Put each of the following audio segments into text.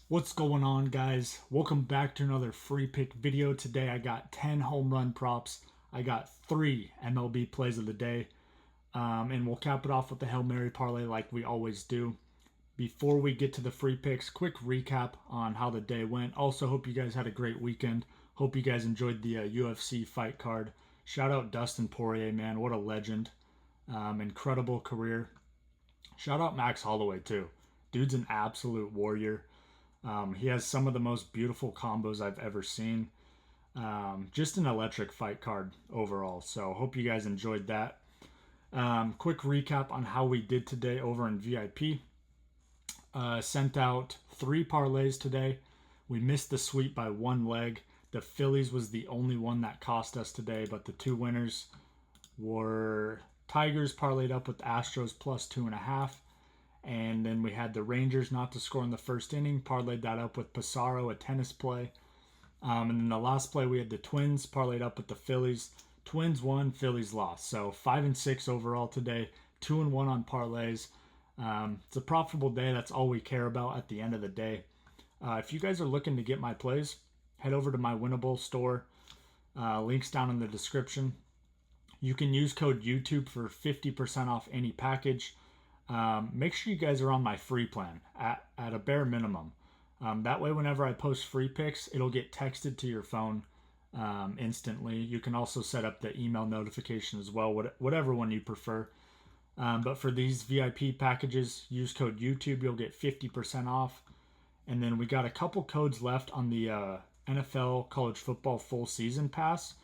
What's going on, guys? Welcome back to another free pick video. Today I got 10 home run props. I got 3 MLB plays of the day. And we'll cap it off with the Hail Mary parlay like we always do. Before we get to the free picks, quick recap on how the day went. Also, hope you guys had a great weekend. Hope you guys enjoyed the UFC fight card. Shout out Dustin Poirier, man. What a legend. Incredible career. Shout out Max Holloway, too. Dude's an absolute warrior. He has some of the most beautiful combos I've ever seen. Just an electric fight card overall. So hope you guys enjoyed that. Quick recap on how we did today over in VIP. Sent out 3 parlays today. We missed the sweep by 1 leg. The Phillies was the only one that cost us today, but the 2 winners were Tigers parlayed up with Astros plus 2.5. And then we had the Rangers not to score in the first inning, parlayed that up with Pissarro, a tennis play. And then the last play, we had the Twins parlayed up with the Phillies. Twins won, Phillies lost. So 5-6 overall today, 2-1 on parlays. It's a profitable day. That's all we care about at the end of the day. If you guys are looking to get my plays, head over to my Winnable store. Links down in the description. You can use code YouTube for 50% off any package. Make sure you guys are on my free plan at a bare minimum. That way, whenever I post free picks, it'll get texted to your phone instantly. You can also set up the email notification as well, whatever one you prefer. But for these VIP packages, use code YouTube. You'll get 50% off. And then we got a couple codes left on the NFL College Football Full Season Pass.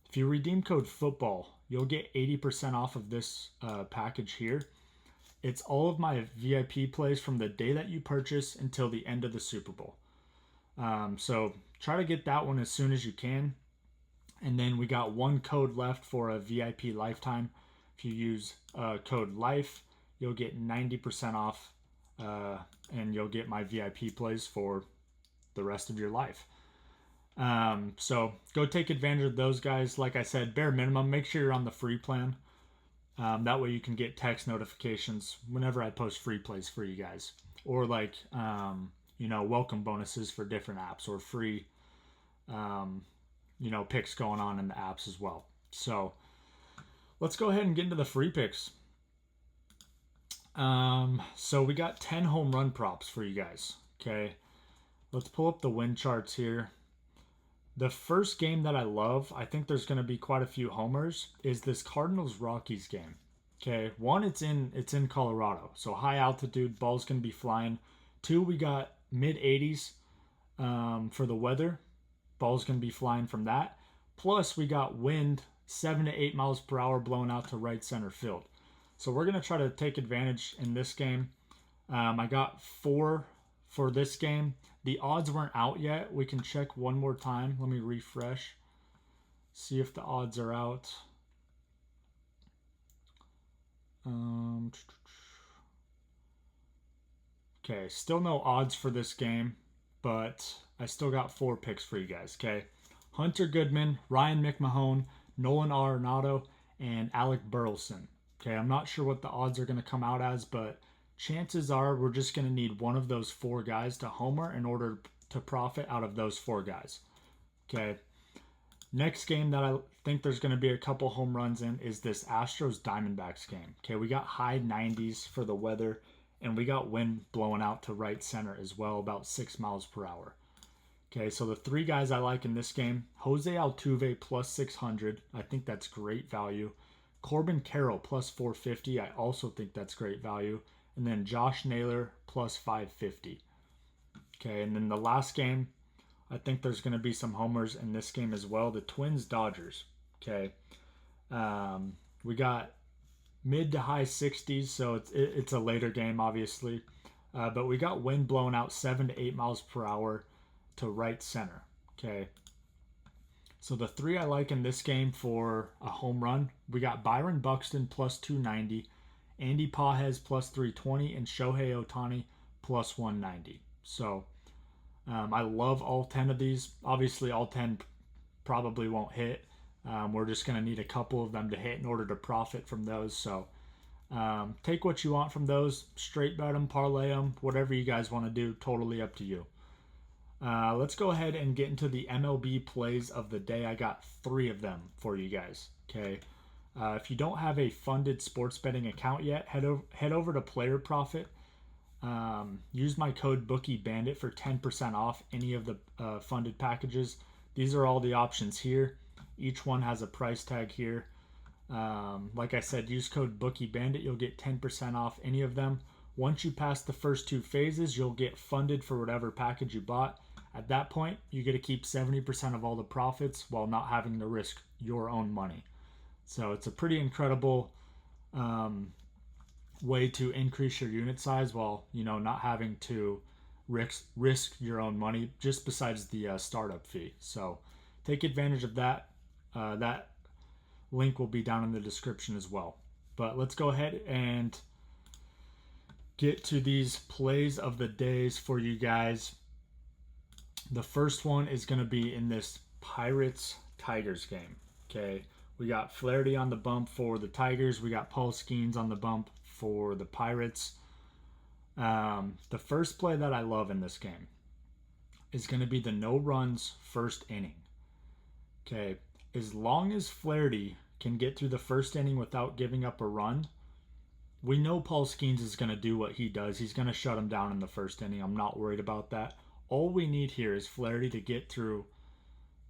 If you redeem code FOOTBALL, you'll get 80% off of this package here. It's all of my VIP plays from the day that you purchase until the end of the Super Bowl. So try to get that one as soon as you can. And then we got 1 code left for a VIP lifetime. If you use code LIFE, you'll get 90% off and you'll get my VIP plays for the rest of your life. So go take advantage of those guys. Like I said, bare minimum, make sure you're on the free plan. That way you can get text notifications whenever I post free plays for you guys. Or like, welcome bonuses for different apps or free, picks going on in the apps as well. So let's go ahead and get into the free picks. So we got 10 home run props for you guys. Okay. Let's pull up the win charts here. The first game that I love, I think there's going to be quite a few homers, is this Cardinals-Rockies game. Okay, 1, it's in Colorado, so high altitude, ball's going to be flying. 2, we got mid-80s for the weather. Ball's going to be flying from that. Plus, we got wind 7 to 8 miles per hour blowing out to right center field. So we're going to try to take advantage in this game. I got 4 for this game. The odds weren't out yet. We can check one more time. Let me refresh. See if the odds are out. Okay, still no odds for this game, but I still got 4 picks for you guys, okay? Hunter Goodman, Ryan McMahon, Nolan Arenado, and Alec Burleson. Okay, I'm not sure what the odds are going to come out as, but chances are we're just going to need one of those 4 guys to homer in order to profit out of those 4 guys. Okay. Next game that I think there's going to be a couple home runs in is this Astros Diamondbacks game. Okay, we got high 90s for the weather, and we got wind blowing out to right center as well, about 6 miles per hour. Okay, so the 3 guys I like in this game, Jose Altuve plus 600. I think that's great value. Corbin Carroll plus 450. I also think that's great value. And then Josh Naylor plus 550. Okay, and then the last game, I think there's going to be some homers in this game as well. The Twins-Dodgers. Okay, we got mid to high 60s, so it's a later game, obviously. But we got wind blowing out 7 to 8 miles per hour to right center. Okay, so the 3 I like in this game for a home run, we got Byron Buxton plus 290. Andy Pajes plus 320 and Shohei Ohtani plus 190. So I love all 10 of these. Obviously, all 10 probably won't hit. We're just going to need a couple of them to hit in order to profit from those. So take what you want from those. Straight bet them, parlay them, whatever you guys want to do. Totally up to you. Let's go ahead and get into the MLB plays of the day. I got 3 of them for you guys. Okay. If you don't have a funded sports betting account yet, head over to Player Profit. Use my code BOOKIEBANDIT for 10% off any of the funded packages. These are all the options here. Each one has a price tag here. Like I said, use code BOOKIEBANDIT. You'll get 10% off any of them. Once you pass the first 2 phases, you'll get funded for whatever package you bought. At that point, you get to keep 70% of all the profits while not having to risk your own money. So it's a pretty incredible way to increase your unit size while, you know, not having to risk your own money, just besides the startup fee. So take advantage of that. That link will be down in the description as well. But let's go ahead and get to these plays of the days for you guys. The first one is going to be in this Pirates-Tigers game. Okay, we got Flaherty on the bump for the Tigers. We got Paul Skeens on the bump for the Pirates. The first play that I love in this game is going to be the no runs first inning. Okay, as long as Flaherty can get through the first inning without giving up a run, we know Paul Skeens is going to do what he does. He's going to shut him down in the first inning. I'm not worried about that. All we need here is Flaherty to get through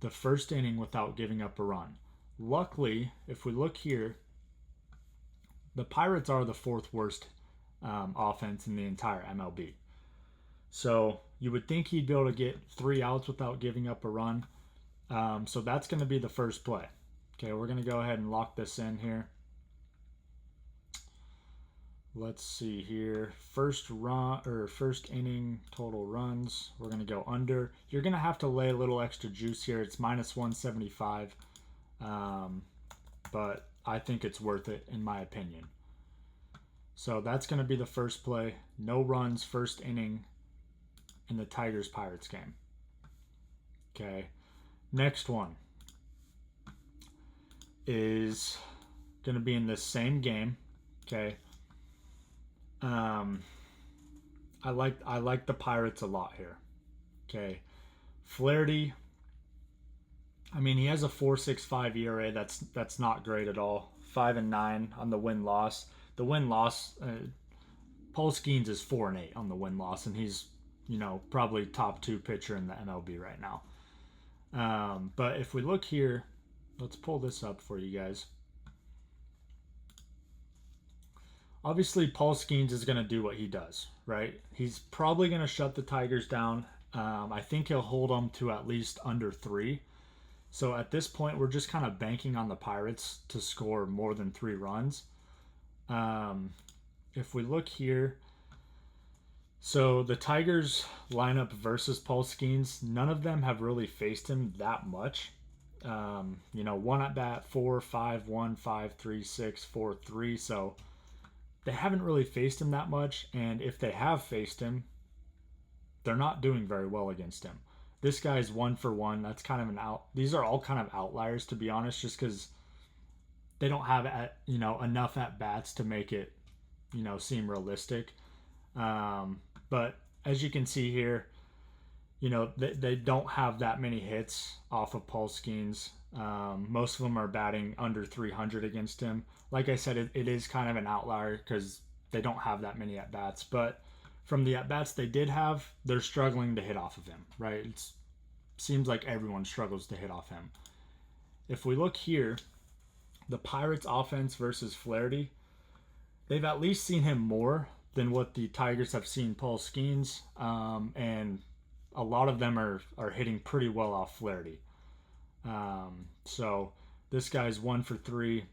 the first inning without giving up a run. Luckily, if we look here, the Pirates are the 4th worst offense in the entire MLB. So you would think he'd be able to get 3 outs without giving up a run. So that's going to be the first play. Okay, we're going to go ahead and lock this in here. Let's see here. First inning total runs. We're going to go under. You're going to have to lay a little extra juice here. It's minus 175. But I think it's worth it in my opinion. So that's going to be the first play. No runs first inning in the Tigers-Pirates game. Okay. Next one is going to be in this same game. Okay. I like the Pirates a lot here. Okay. Flaherty, I mean, he has a 4.65 ERA. That's not great at all. 5-9 on the win-loss. The win-loss, Paul Skeens is 4-8 on the win-loss, and he's, you know, probably top 2 pitcher in the MLB right now. But if we look here, let's pull this up for you guys. Obviously, Paul Skeens is going to do what he does, right? He's probably going to shut the Tigers down. I think he'll hold them to at least under 3. So at this point, we're just kind of banking on the Pirates to score more than 3 runs. If we look here, so the Tigers lineup versus Paul Skeens, none of them have really faced him that much. You know, 1 at bat, 4, 5, 1, 5, 3, 6, 4, 3. So they haven't really faced him that much, and if they have faced him, they're not doing very well against him. This guy's 1 for 1. That's kind of an out. These are all kind of outliers, to be honest, just because they don't have enough at bats to make it, you know, seem realistic. But as you can see here, you know, they don't have that many hits off of Paul Skeens. Most of them are batting under 300 against him. Like I said, it is kind of an outlier because they don't have that many at-bats. But from the at-bats they did have, they're struggling to hit off of him, right? It seems like everyone struggles to hit off him. If we look here, the Pirates offense versus Flaherty, they've at least seen him more than what the Tigers have seen Paul Skeens. And a lot of them are hitting pretty well off Flaherty. So this guy's 1 for 3.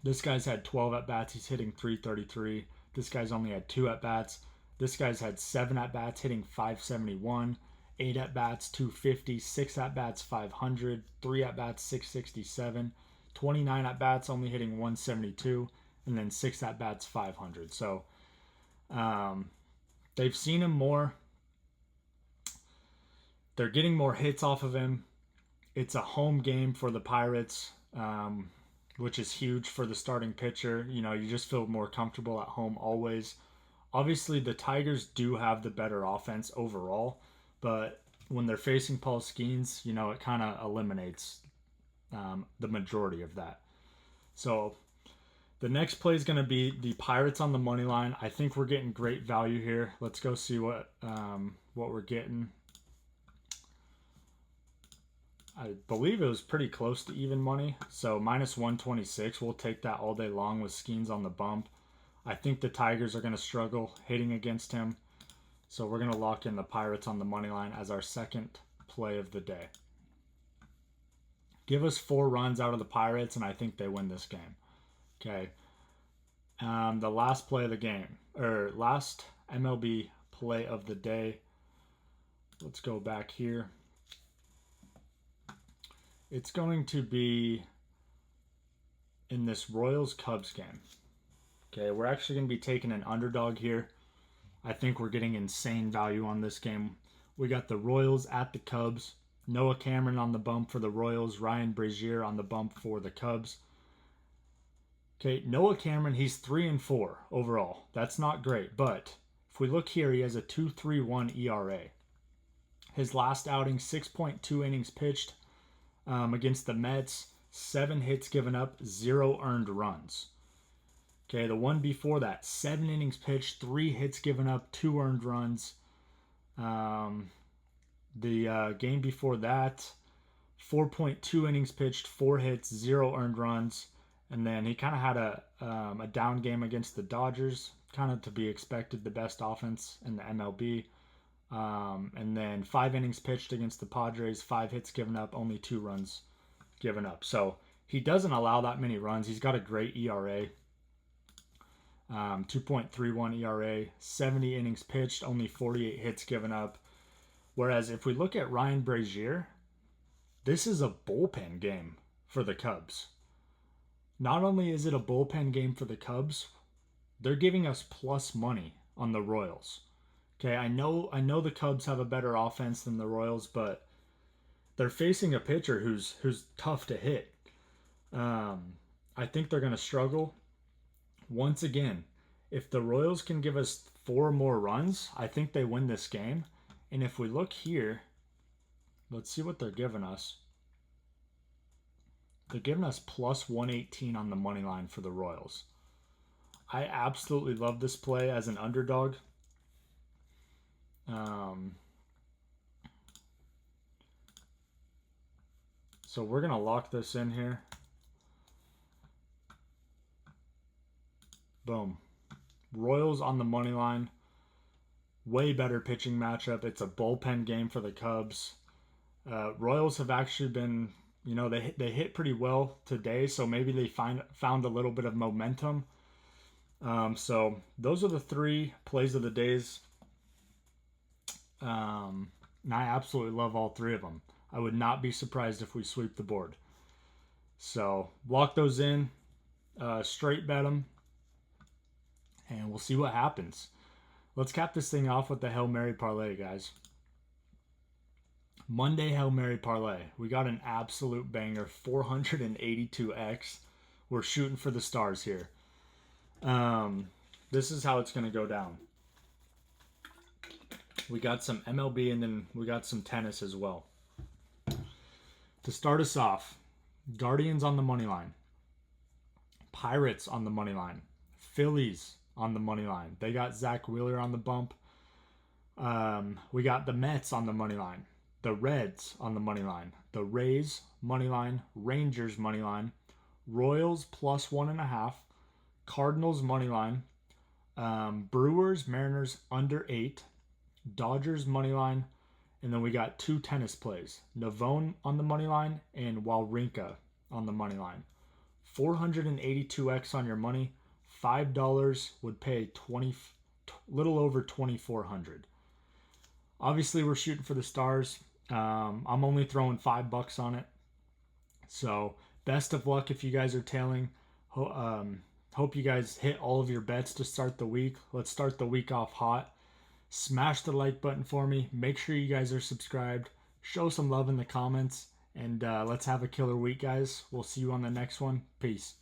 This guy's had 12 at-bats. He's hitting 333. This guy's only had 2 at-bats. This guy's had 7 at-bats, hitting 571. 8 at-bats, 250. 6 at-bats, 500. 3 at-bats, 667. 29 at-bats, only hitting 172. And then 6 at-bats, 500. So they've seen him more. They're getting more hits off of him. It's a home game for the Pirates, which is huge for the starting pitcher. You know, you just feel more comfortable at home always. Obviously, the Tigers do have the better offense overall, but when they're facing Paul Skeens, you know, it kind of eliminates the majority of that. So the next play is going to be the Pirates on the money line. I think we're getting great value here. Let's go see what we're getting. I believe it was pretty close to even money. So minus 126. We'll take that all day long with Skeens on the bump. I think the Tigers are going to struggle hitting against him. So we're going to lock in the Pirates on the money line as our second play of the day. Give us 4 runs out of the Pirates, and I think they win this game. Okay. The last play of the game, or last MLB play of the day. Let's go back here. It's going to be in this Royals-Cubs game. Okay, we're actually going to be taking an underdog here. I think we're getting insane value on this game. We got the Royals at the Cubs. Noah Cameron on the bump for the Royals. Ryan Brazier on the bump for the Cubs. Okay, Noah Cameron, he's 3-4 overall. That's not great, but if we look here, he has a 2.31 ERA. His last outing, 6.2 innings pitched against the Mets, 7 hits given up, 0 earned runs. Okay, the one before that, 7 innings pitched, 3 hits given up, 2 earned runs. The game before that, 4.2 innings pitched, 4 hits, 0 earned runs. And then he kind of had a down game against the Dodgers, kind of to be expected, the best offense in the MLB. And then 5 innings pitched against the Padres, 5 hits given up, only 2 runs given up. So he doesn't allow that many runs. He's got a great ERA, 2.31 ERA, 70 innings pitched, only 48 hits given up. Whereas if we look at Ryan Brazier, this is a bullpen game for the Cubs. Not only is it a bullpen game for the Cubs, they're giving us plus money on the Royals. Okay, I know the Cubs have a better offense than the Royals, but they're facing a pitcher who's tough to hit. I think they're going to struggle. Once again, if the Royals can give us 4 more runs, I think they win this game. And if we look here, let's see what they're giving us. They're giving us plus 118 on the money line for the Royals. I absolutely love this play as an underdog. So we're going to lock this in here. Boom. Royals on the money line. Way better pitching matchup. It's a bullpen game for the Cubs. Royals have actually been, you know, they hit pretty well today, so maybe they found a little bit of momentum. So those are the 3 plays of the days. And I absolutely love all 3 of them. I would not be surprised if we sweep the board. So lock those in, straight bet them, and we'll see what happens. Let's cap this thing off with the Hail Mary Parlay, guys. Monday Hail Mary Parlay. We got an absolute banger, 482x. We're shooting for the stars here. This is how it's going to go down. We got some MLB and then we got some tennis as well. To start us off, Guardians on the money line. Pirates on the money line. Phillies on the money line. They got Zach Wheeler on the bump. We got the Mets on the money line. The Reds on the money line. The Rays money line. Rangers money line. Royals plus 1.5. Cardinals money line. Brewers, Mariners under 8. Dodgers money line. And then we got 2 tennis plays. Navone on the money line and Wawrinka on the money line. 482x on your money. $5 would pay little over 2,400. Obviously, we're shooting for the stars. I'm only throwing $5 on it. So best of luck if you guys are tailing. Hope you guys hit all of your bets to start the week. Let's start the week off hot. Smash the like button for me. Make sure you guys are subscribed. Show some love in the comments. And let's have a killer week, guys. We'll see you on the next one. Peace.